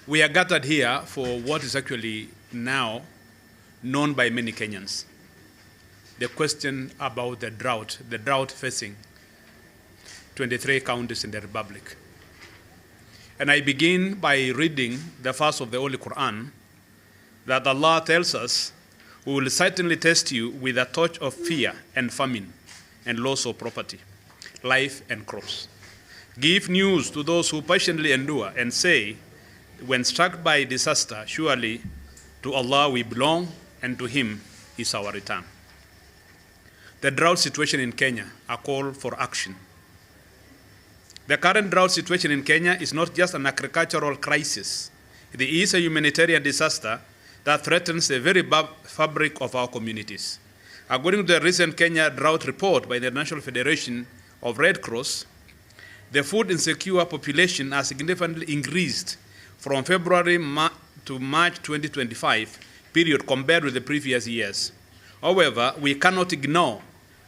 We are gathered here for what is actually now known by many Kenyans. The question about the drought facing 23 counties in the Republic. And I begin by reading the verse of the Holy Quran that Allah tells us, "We will certainly test you with a touch of fear and famine and loss of property, life and crops. Give news to those who patiently endure and say, when struck by disaster, surely to Allah we belong and to Him is our return." The drought situation in Kenya, a call for action. The current drought situation in Kenya is not just an agricultural crisis. It is a humanitarian disaster that threatens the very fabric of our communities. According to the recent Kenya drought report by the National Federation of Red Cross, the food insecure population has significantly increased from February to March 2025 period compared with the previous years. However, we cannot ignore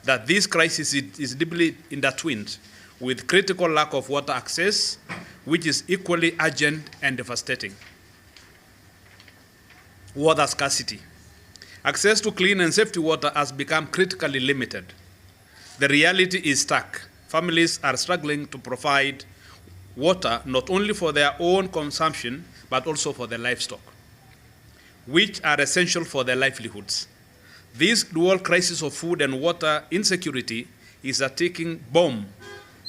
that this crisis is deeply intertwined with critical lack of water access, which is equally urgent and devastating. Water scarcity. Access to clean and safety water has become critically limited. The reality is stark. Families are struggling to provide water not only for their own consumption, but also for their livestock, which are essential for their livelihoods. This dual crisis of food and water insecurity is a ticking bomb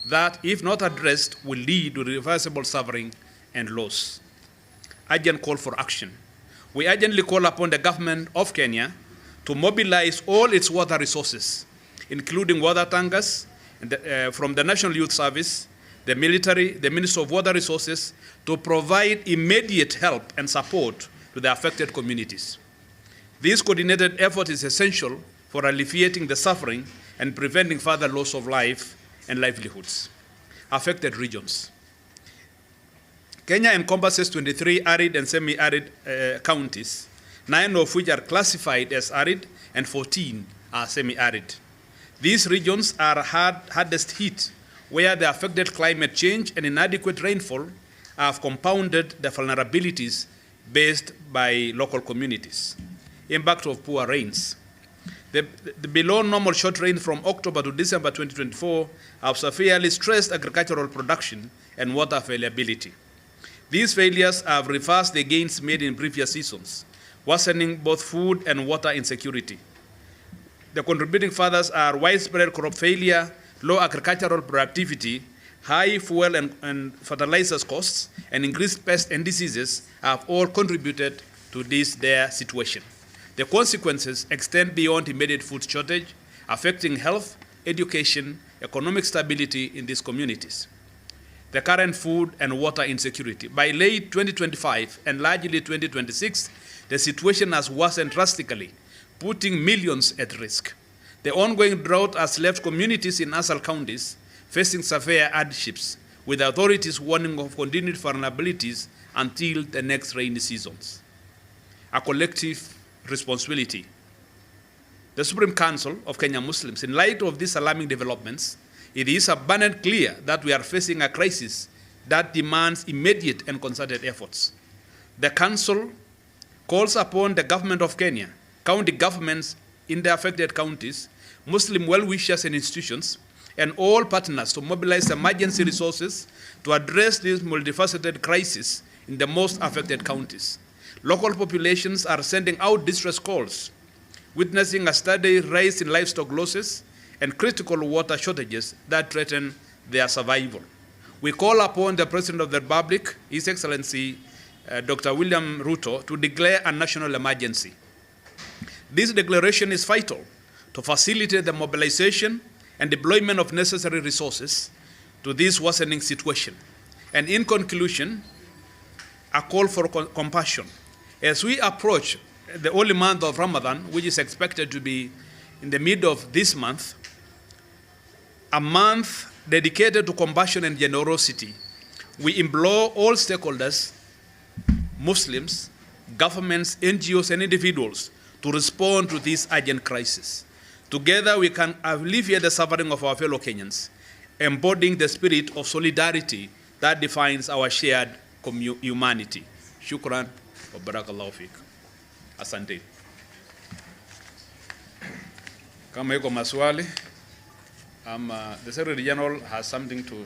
that, if not addressed, will lead to irreversible suffering and loss. Urgent call for action. We urgently call upon the government of Kenya to mobilize all its water resources, including water tankers from the National Youth Service, the military, the Ministry of Water Resources, to provide immediate help and support to the affected communities. This coordinated effort is essential for alleviating the suffering and preventing further loss of life and livelihoods. Affected regions. Kenya encompasses 23 arid and semi-arid counties, 9 of which are classified as arid and 14 are semi-arid. These regions are hardest hit, where the affected climate change and inadequate rainfall have compounded the vulnerabilities faced by local communities. Impact of poor rains. The below normal short rain from October to December 2024 have severely stressed agricultural production and water availability. These failures have reversed the gains made in previous seasons, worsening both food and water insecurity. The contributing factors are widespread crop failure, low agricultural productivity, high fuel and fertilizers costs, and increased pests and diseases have all contributed to this dire situation. The consequences extend beyond immediate food shortage, affecting health, education, economic stability in these communities. The current food and water insecurity. By late 2025 and largely 2026, the situation has worsened drastically, putting millions at risk. The ongoing drought has left communities in ASAL counties facing severe hardships, with authorities warning of continued vulnerabilities until the next rainy seasons. A collective responsibility. The Supreme Council of Kenya Muslims, in light of these alarming developments, it is abundantly clear that we are facing a crisis that demands immediate and concerted efforts. The Council calls upon the government of Kenya, county governments in the affected counties, Muslim well-wishers and institutions, and all partners to mobilize emergency resources to address this multifaceted crisis in the most affected counties. Local populations are sending out distress calls, witnessing a steady rise in livestock losses and critical water shortages that threaten their survival. We call upon the President of the Republic, His Excellency Dr. William Ruto, to declare a national emergency. This declaration is vital to facilitate the mobilization and deployment of necessary resources to this worsening situation. And in conclusion, a call for compassion. As we approach the holy month of Ramadan, which is expected to be in the middle of this month, a month dedicated to compassion and generosity, we implore all stakeholders, Muslims, governments, NGOs, and individuals to respond to this urgent crisis. Together, we can alleviate the suffering of our fellow Kenyans, embodying the spirit of solidarity that defines our shared humanity. Shukran wa barakallahu fik. Asante. Kama iko maswali, the Secretary General has something to